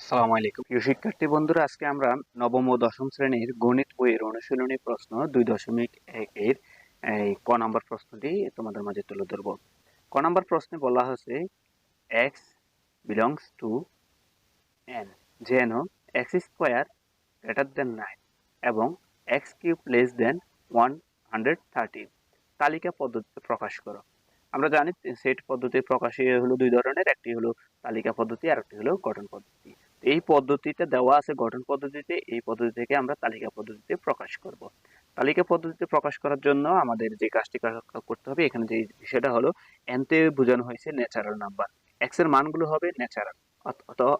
আসসালামু আলাইকুম প্রিয় শিক্ষার্থী বন্ধুরা, আজকে আমরা নবম ও দশম শ্রেণীর গণিত বইয়ের অনুশীলনী প্রশ্ন 2.1 এর এই ক নম্বর প্রশ্নটি তোমাদের মাঝে তুলে ধরব। ক নম্বর প্রশ্নে বলা হয়েছে x belongs to n যেন x স্কয়ার গ্রেটার দেন 9 এবং x কিউব লেস দেন 130 তালিকা পদ্ধতিতে প্রকাশ করো। আমরা জানি সেট পদ্ধতি প্রকাশে হলো দুই ধরনের, একটি হলো তালিকা পদ্ধতি আর একটি হলো গঠন পদ্ধতি। এই পদ্ধতিতে দেওয়া আছে গঠন পদ্ধতিতে, এই পদ্ধতি থেকে আমরা তালিকা পদ্ধতিতে প্রকাশ করব। তালিকা পদ্ধতিতে প্রকাশ করার জন্য আমাদের যে কাজটি করতে হবে, এখানে যে বিষয়টা হলো n তে বোঝানো হয়েছে ন্যাচারাল নাম্বার, x এর মানগুলো হবে ন্যাচারাল, অথবা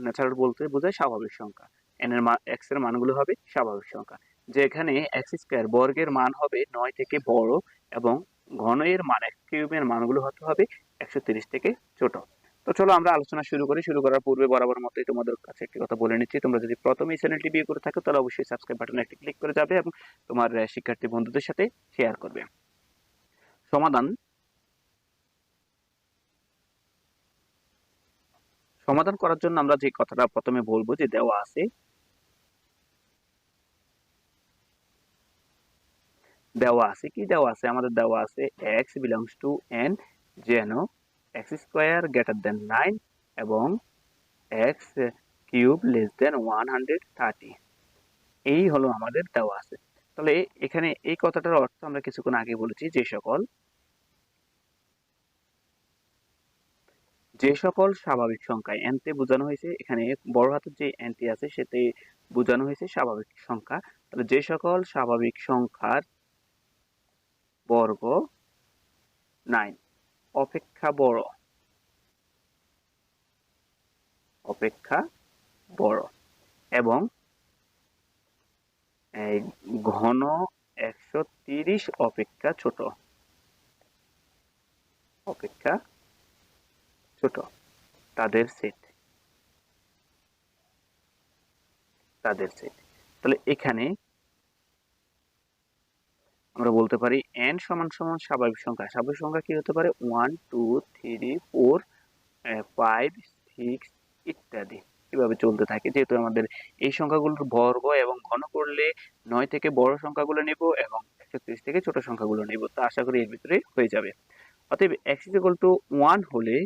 ন্যাচারাল বলতে বোঝায় স্বাভাবিক সংখ্যা, n এর মান x এর মানগুলো হবে স্বাভাবিক সংখ্যা। যে এখানে x স্কয়ার বর্গের মান হবে 9 থেকে বড় এবং ঘনের মান x কিউবের মানগুলো হতে হবে 130 থেকে ছোট। তো চলো আমরা আলোচনা শুরু করি। শুরু করার পূর্বে বরাবর মতোই তোমাদের কাছে একটি কথা বলে নিচ্ছি, তোমরা যদি প্রথমে এই চ্যানেলটি বিয়ে করে থাকো তাহলে অবশ্যই সাবস্ক্রাইব বাটনে একটি ক্লিক করে যাবে এবং তোমার শিক্ষার্থী বন্ধুদের সাথে শেয়ার করবে। সমাধান সমাধান করার জন্য আমরা যে কথাটা প্রথমে বলবো যে দেওয়া আছে কি দেওয়া আছে, আমাদের দেওয়া আছে x belongs to n যেন x স্কয়ার গ্রেটার দেন 9 এবং x কিউব লেস দেন 130, এই হলো আমাদের দেওয়া আছে। তাহলে এখানে এই কথাটার অর্থ আমরা কিছুক্ষণ আগে বলেছি, যে সকল স্বাভাবিক সংখ্যায় n তে বোঝানো হয়েছে, এখানে বড় হাতের যে n টি আছে সেতে বোঝানো হয়েছে স্বাভাবিক সংখ্যা। তাহলে যে সকল স্বাভাবিক সংখ্যার বর্গ 9 অপেক্ষা বড় এবং ঘন 130 অপেক্ষা ছোট তাদের সেট। তাহলে এখানে আমরা বলতে পারি n সমান সমান স্বাভাবিক সংখ্যা কি হতে পারে 1 2 3 4 5 6 ইত্যাদি, এভাবে চলতে থাকে। যেহেতু আমাদের এই সংখ্যাগুলোর বর্গ এবং ঘন করলে 9 থেকে বড় সংখ্যাগুলো নেব এবং 130 থেকে ছোট সংখ্যাগুলো নেব, তা আশা করি এর ভিতরে হয়ে যাবে। অতএব x = 1 হলে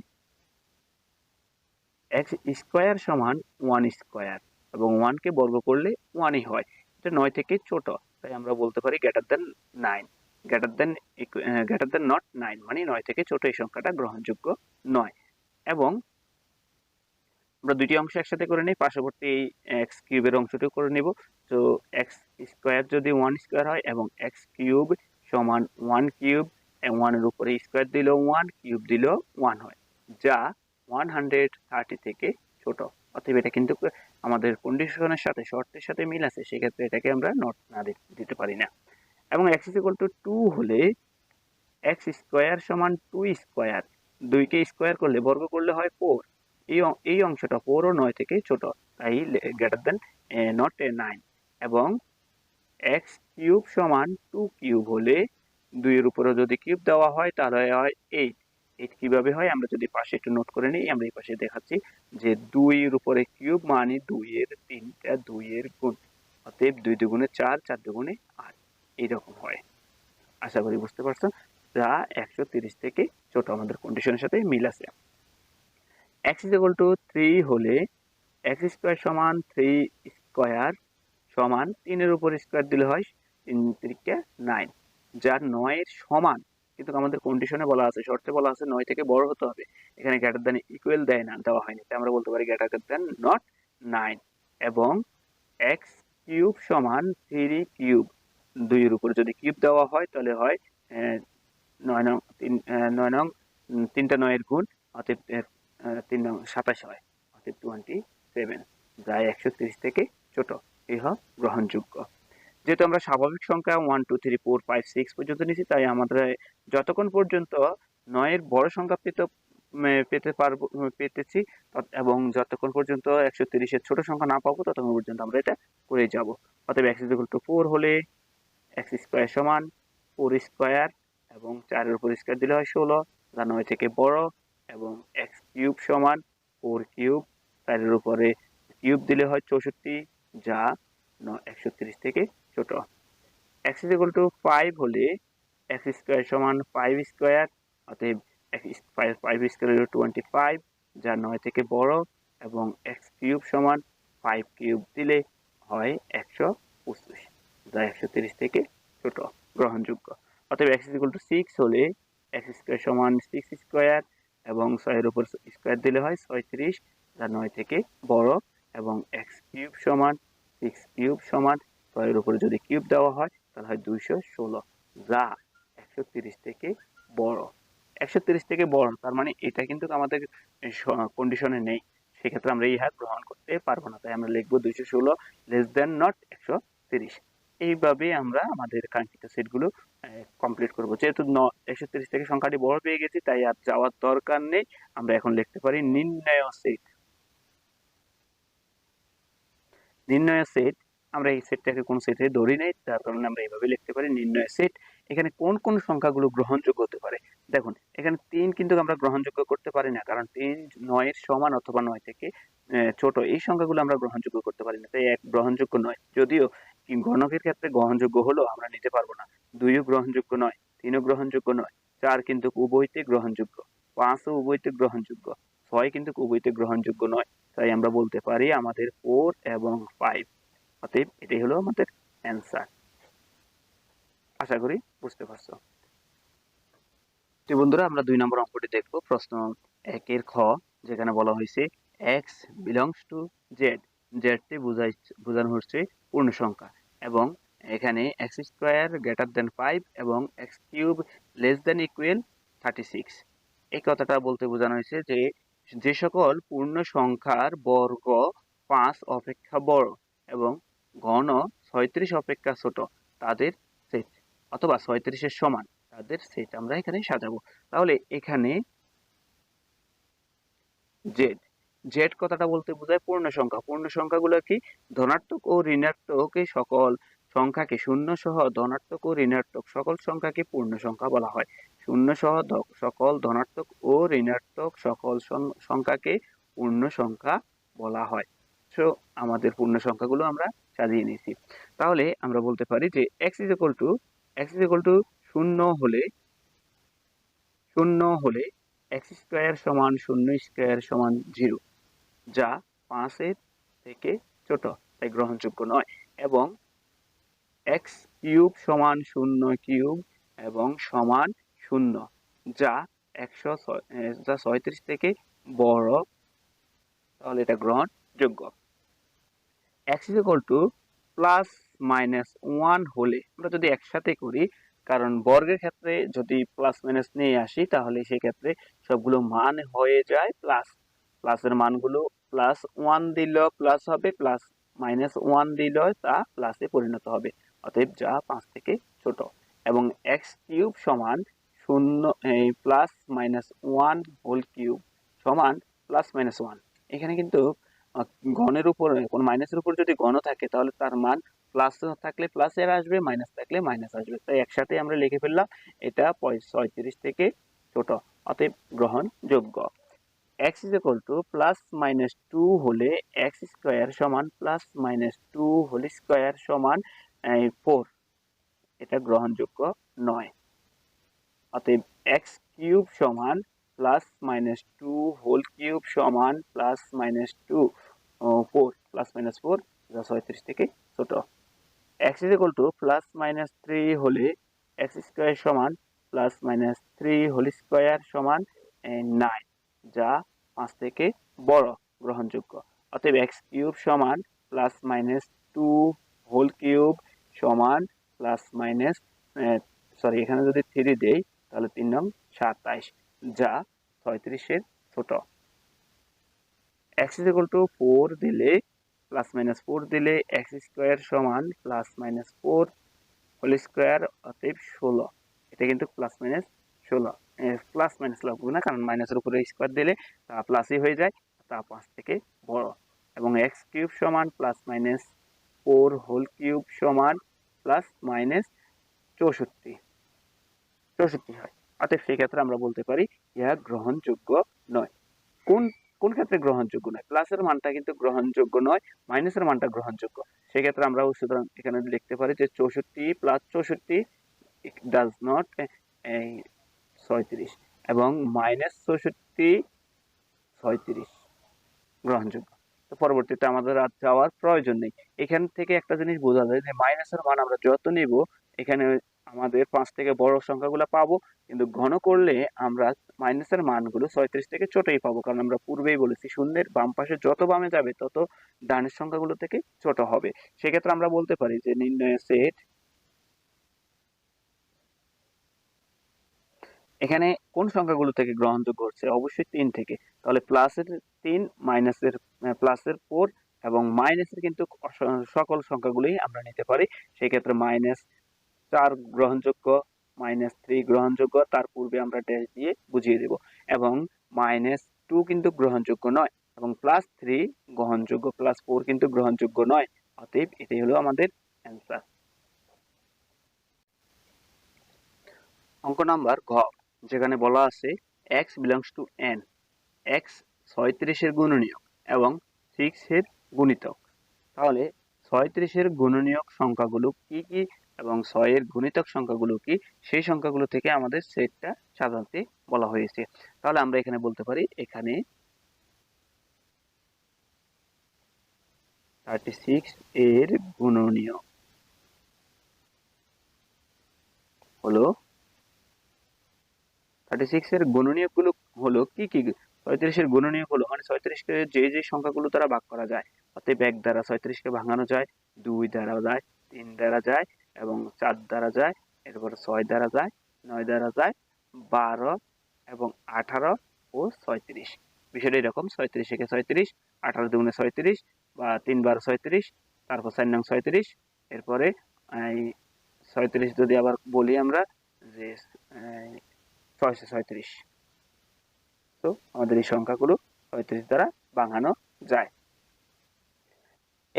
x স্কয়ার সমান 1 স্কয়ার এবং 1 কে বর্গ করলে 1 ই হয়। এটা 9 থেকে ছোট, তাই আমরা বলতে পারি greater than 9, greater than not 9 মানে 9 থেকে ছোট এই সংখ্যাটা গ্রহণযোগ্য নয়। এবং আমরা দুইটি অংশ একসাথে করে নিই, পার্শ্ববর্তী এই x কিউবের অংশটিও করে নিব। তো x স্কয়ার যদি 1 স্কয়ার হয় এবং x কিউব সমান 1 কিউব, 1 এর উপরে স্কয়ার দিলেও 1, কিউব দিলেও 1 হয়, যা 130 থেকে ছোট। অতএব এটা কিন্তু আমাদের কন্ডিশনের সাথে শর্তের সাথে মিল আছে, সেক্ষেত্রে এটাকে আমরা নট না দিতে পারি না। এবং x = 2 হলে x স্কয়ার সমান 2 স্কয়ার, 2 কে স্কয়ার করলে বর্গ করলে হয় 4, এই অংশটা 4 ও 9 থেকে ছোট, তাই গ্রেটার দেন নট 9। এবং x কিউব সমান 2 কিউব হলে 2 এর উপরে যদি কিউব দেওয়া হয় তাহলে হয় 8। 8 কিভাবে হয় আমরা যদি পাশে একটু নোট করে নিই, আমরা এই পাশে দেখাচ্ছি যে 2 এর উপরে কিউব মানে 2 এর 3টা 2 এর গুণ, অতএব 2 দুগুণে 4, 4 দুগুণে 8, এইরকম হয়। আশা করি বুঝতে পারছো, যা 130 থেকে ছোট, আমাদের কন্ডিশনের সাথে মিল আছে। x = 3 হলে x স্কয়ার সমান 3 স্কয়ার সমান 3 এর উপর স্কয়ার দিলে হয় 3 3 9, যা 9 এর সমান, কিন্তু আমাদের কন্ডিশনে বলা আছে, শর্তে বলা আছে 9 থেকে বড় হতে হবে। এখানে গ্রেটার দ্যান ইকুয়াল দেওয়া হয়নি, তাই আমরা বলতে পারি গ্রেটার দ্যান নট 9। এবং x কিউব সমান 3 কিউব, 2 এর উপরে যদি কিউব দেওয়া হয় তাহলে হয় 9 নং 9 নং 3টা 9 এর গুণ, অতএব 3 নং 27 হয়, অতএব 27, যা 130 থেকে ছোট, এই হয় গ্রহণযোগ্য। যেহেতু আমরা স্বাভাবিক সংখ্যা 1 2 3 4 5 6 পর্যন্ত নিয়েছি, তাই আমাদের যতক্ষণ পর্যন্ত 9 এর বড় সংখ্যা পেতেছি এবং যতক্ষণ পর্যন্ত 130 এর ছোট সংখ্যা না পাবো ততক্ষণ পর্যন্ত আমরা এটা করে যাব। অতএব x = 4 হলে x স্কয়ার সমান 4 স্কয়ার এবং 4 এর উপর স্কয়ার দিলে হয় 16, যা 9 থেকে বড়। এবং x কিউব সমান 4 কিউব, 4 এর উপরে কিউব দিলে হয় 64, যা 130 থেকে ছোট। x is equal to 5 হলে x স্কয়ার সমান 5 স্কয়ার, অতএব ফাইভ স্কয়ার হলো 25, যা 9 থেকে বড়, এবং x কিউব সমান 5 কিউব দিলে হয় 125, যা 130 থেকে ছোট, গ্রহণযোগ্য। অতএব x is equal to 6 হলে x স্কয়ার সমান 6 স্কয়ার, এবং 6 এর উপর স্কয়ার দিলে হয় 36, যা 9 থেকে বড়, এবং x কিউব সমান 6 কিউব সমান 6 এর উপরে যদি কিউব দেওয়া হয় তাহলে হয় 216, যা 130 থেকে বড়। 130 থেকে বড় তার মানে এটা কিন্তু আমাদের কন্ডিশনে নেই, সেক্ষেত্রে আমরা এই হার গ্রহণ করতে পারবো না, তাই আমরা লিখবো 216 লেস দেন নট 130। এইভাবে আমরা আমাদের কাঙ্ক্ষিত সেটগুলো কমপ্লিট করব। যেহেতু 130 থেকে সংখ্যাটি বড় পেয়ে গেছি, তাই আর যাওয়ার দরকার নেই, আমরা এখন লিখতে পারি নির্ণয় সেট। নির্ণয় সেট, আমরা এই সেটটাকে কোন সেটে ধরি নাই, তার কারণে আমরা এইভাবে লিখতে পারি নির্ণয় সেট। এখানে কোন কোন সংখ্যাগুলো গ্রহণযোগ্য হতে পারে? দেখুন এখানে 3 কিন্তু আমরা গ্রহণযোগ্য করতে পারি না, কারণ 3 9 এর সমান অথবা 9 থেকে ছোট, এই সংখ্যাগুলো আমরা গ্রহণযোগ্য করতে পারি না, তাই 1 গ্রহণযোগ্য নয়। যদিও ঘনকের ক্ষেত্রে গ্রহণযোগ্য হলেও আমরা নিতে পারবো না। 2 ও গ্রহণযোগ্য নয়, 3 ও গ্রহণযোগ্য নয়, 4 কিন্তু উভয়তে গ্রহণযোগ্য, 5 ও উভয়তে গ্রহণযোগ্য, 6 কিন্তু উভয়তে গ্রহণযোগ্য নয়, তাই আমরা বলতে পারি আমাদের 4 এবং 5। অতএব এটাই হলো আমাদের অ্যান্সার। আশা করি বুঝতে পারছো। তো বন্ধুরা আমরা 2 নম্বর অঙ্কটি দেখব। প্রশ্ন 1 এর খ, যেখানে বলা হয়েছে x belongs to z, z টি বোঝানো হচ্ছে পূর্ণ সংখ্যা, এবং এখানে x স্কয়ার গ্রেটার দেন 5 এবং x cube less than equal 36। এই কথাটা বলতে বোঝানো হয়েছে যে যে সকল পূর্ণ সংখ্যার বর্গ 5 অপেক্ষা বড় এবং ঘন 36 অপেক্ষা ছোট তাদের সেট, অথবা 36 এর সমান তাদের সেট আমরা এখানে সাজাবো। তাহলে এখানে জেড, জেড কথাটা বলতে বোঝায় পূর্ণ সংখ্যা। পূর্ণ সংখ্যাগুলো কি? ধনাত্মক ও ঋণাত্মক এই সকল সংখ্যাকে, শূন্য সহ ধনাত্মক ও ঋণাত্মক সকল সংখ্যাকে পূর্ণ সংখ্যা বলা হয়। শূন্য সহ সকল ধনাত্মক ও ঋণাত্মক সকল সংখ্যাকে পূর্ণ সংখ্যা বলা হয়। সো আমাদের পূর্ণ সংখ্যাগুলো আমরা সাজিয়ে নিয়েছি। তাহলে আমরা বলতে পারি যে x is equal to শূন্য হলে x স্কয়ার সমান 0 স্কয়ার সমান 0, যা 5 এর থেকে ছোট, তাই গ্রহণযোগ্য নয়, এবং x কিউব সমান 0 কিউব এবং সমান 0, যা 36 থেকে বড়, তাহলে এটা গ্রহণযোগ্য। x is equal to plus minus 1 হলে, আমরা যদি একসাথে করি, কারণ বর্গের ক্ষেত্রে যদি প্লাস মাইনাস নিয়ে আসি তাহলে সেই ক্ষেত্রে সবগুলো মান হয়ে যায় প্লাস, প্লাসের মানগুলো প্লাস 1 দিলেও প্লাস হবে, প্লাস মাইনাস 1 দিলেও তা প্লাসে পরিণত হবে, অতএব যা 5 থেকে ছোট, এবং x কিউব সমান 0 প্লাস মাইনাস 1 হোল কিউব সমান প্লাস মাইনাস 1। এখানে কিন্তু ঘনের উপর কোন মাইনাসের উপর যদি ঘন থাকে তাহলে তার মান প্লাস থাকলে প্লাসের আসবে, মাইনাস থাকলে মাইনাস আসবে, তাই একসাথে আমরা লিখে ফেললাম এটা 36 থেকে ছোট, অতএব গ্রহণযোগ্য। x is equal to plus minus 2 হলে x স্কয়ার সমান প্লাস মাইনাস 2 হোল স্কয়ার সমান 4, এটা গ্রহণযোগ্য নয়। অতএব x কিউব সমান প্লাস মাইনাস 2 হোল কিউব সমান প্লাস মাইনাস 2 4 প্লাস মাইনাস 4, যা 36 থেকে ছোট। x is equal to plus minus 3 হলে x স্কয়ার সমান প্লাস মাইনাস 3 হোল স্কয়ার সমান 9, যা 5 থেকে বড়, গ্রহণযোগ্য। অতএব x কিউব সমান প্লাস মাইনাস 2 হোল কিউব সমান প্লাস মাইনাস এখানে যদি 3 দেই তাহলে 3 নং 27, যা 36 এর ছোট। x is equal to 4 দিলে প্লাস মাইনাস 4 দিলে x স্কয়ার সমান প্লাস মাইনাস 4 হোল স্কয়ার, অতএব 16, এটা কিন্তু প্লাস মাইনাস 16, প্লাস মাইনাস লাগবে না, কারণ মাইনাসের উপরে স্কয়ার দিলে তা প্লাসই হয়ে যায়, তা 5 থেকে বড়, এবং x কিউব সমান প্লাস মাইনাস 4 হোল কিউব সমান প্লাস মাইনাস 64 হয়। অতএব সেই ক্ষেত্রে আমরা বলতে পারি ইহা গ্রহণযোগ্য নয়। কোন কোন ক্ষেত্রে গ্রহণযোগ্য নয়? প্লাসের মানটা কিন্তু গ্রহণযোগ্য নয়, মাইনাসের মানটা গ্রহণযোগ্য। সেক্ষেত্রে আমরা সুতরাং এখানে লিখতে পারি যে 64 প্লাস 64 ডাজ নট 36 এবং মাইনাস 64 36 গ্রহণযোগ্য। তো পরবর্তীতে আমাদের আর যাওয়ার প্রয়োজন নেই। এখান থেকে একটা জিনিস বোঝা যায় যে মাইনাসের মান আমরা যত নিব এখানে আমাদের 5 থেকে বড় সংখ্যাগুলো পাবো, কিন্তু ঘন করলে আমরা মাইনাসের মানগুলো 36 থেকে ছোটই পাবো, কারণ আমরা পূর্বেই বলেছি শূন্যের বাম পাশে যত বামে যাবে তত ডানের সংখ্যাগুলো থেকে ছোট হবে। সেক্ষেত্রে আমরা বলতে পারি যে নির্ণয়ের সেট এখানে কোন সংখ্যাগুলো থেকে গ্রহণযোগ্য হচ্ছে? অবশ্যই 3 থেকে। তাহলে প্লাসের 3, মাইনাসের প্লাসের 4 এবং মাইনাসের কিন্তু সকল সংখ্যাগুলোই আমরা নিতে পারি। সেই ক্ষেত্রে -4 গ্রহণযোগ্য, -3 গ্রহণযোগ্য, তার পূর্বে আমরা ড্যাশ দিয়ে বুঝিয়ে দেব, এবং -2 কিন্তু গ্রহণযোগ্য নয়, এবং +3 গ্রহণযোগ্য, +4 কিন্তু গ্রহণযোগ্য নয়। অতএব এটাই হলো আমাদের অ্যান্সার। অঙ্ক নাম্বার ঘ, যেখানে বলা আছে x belongs to n, x 36 এর গুণনীয়ক এবং 6 এর গুণিতক। তাহলে 36 এর গুণনীয়ক সংখ্যাগুলো কি কি এবং 6 এর গুণিতক সংখ্যাগুলো কি, সেই সংখ্যাগুলো থেকে আমাদের সেটটা সাজাতে বলা হয়েছে। তাহলে আমরা এখানে বলতে পারি এখানে 36 এর গুণনীয়ক হলো 36 এর গুণনীয়কগুলো হলো কি কি? 36 এর গুণনীয়ক হলো মানে 36 কে যে সংখ্যাগুলো দ্বারা ভাগ করা যায়, অতএব 1 দ্বারা 36 কে ভাঙানো যায়, 2 দ্বারা যায়, 3 দ্বারা যায় এবং 4 দ্বারা যায়, এরপর 6 দ্বারা যায়, 9 দ্বারা যায়, 12 এবং 18 ও 36। বিষয়টা এরকম, 36 একে 36, 18 দুগুণে 36 বা 3 বার 36, তারপর 4 নং 36, এরপরে এই 36 যদি আবার বলি আমরা যে 636। তো আমাদের এই সংখ্যাগুলো 36 দ্বারা ভাঙানো যায়।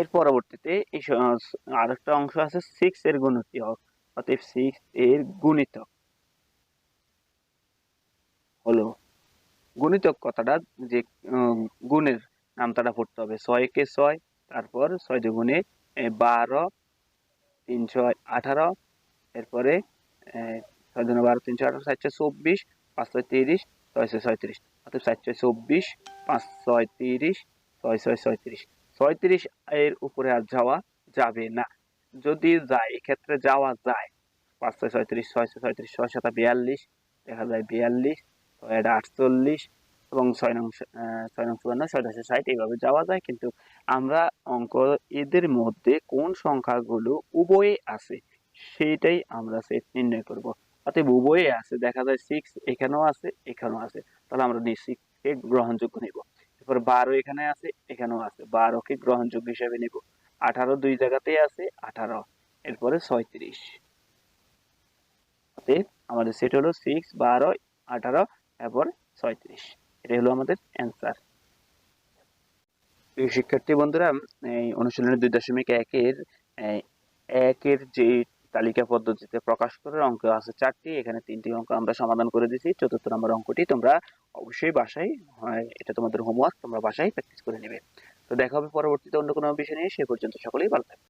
এর পরবর্তীতে এই আরেকটা অংশ আছে 6 এর গুণিতক, অতএব 6 এর গুণিতক হলো, গুণিতক কথাটা যে গুণের নামতাটা পড়তে হবে, 6 কে 6, তারপর 6 দুগুণে 12, 3 6 18, এরপরে 6 দুগুণে 12, 3 6 18, 4 6 24, 5 6 30, 6 6 37, অর্থাৎ 4 6 24, 5 6 30, 6 6 37। 37 এর উপরে আর যাওয়া যাবে না, যদি যায় এক্ষেত্রে যাওয়া যায় 5 6 37, 6 6 37, 6 7 42, দেখা যায় 42, 6 48 এবং 6 নং 54, 6 10 60, এইভাবে যাওয়া যায়। কিন্তু আমরা অঙ্ক এদের মধ্যে কোন সংখ্যাগুলো উভয়ে আছে সেইটাই আমরা সেট নির্ণয় করব। অতএব উভয়ে আছে, দেখা যায় 6 এখানেও আছে এখানেও আছে, তাহলে আমরা 6 কে গ্রহণযোগ্য নেব। এরপর 12 এখানে আছে এখানেও আছে, 12 কে গ্রহণযোগ্য হিসেবে নেব। 18 দুই জায়গাতেই আছে 18, এরপরে 36। অতএব আমাদের সেট হলো 6, 12, 18 এরপর 36। এটাই হলো আমাদের অ্যান্সার। প্রিয় শিক্ষার্থী বন্ধুরা, এই অনুশীলনী 2.1 এর একের যে তালিকা পদ্ধতিতে প্রকাশ করার অঙ্ক আছে 4টি, এখানে 3টি অঙ্ক আমরা সমাধান করে দিয়েছি। 4th নম্বর অঙ্কটি তোমরা অবশ্যই বাসায়, এটা তোমাদের হোমওয়ার্ক, তোমরা বাসায় প্র্যাকটিস করে নেবে। তো দেখা হবে পরবর্তীতে অন্য কোনো বিষয় নিয়ে, সে পর্যন্ত সকলেই ভালো থাকবে।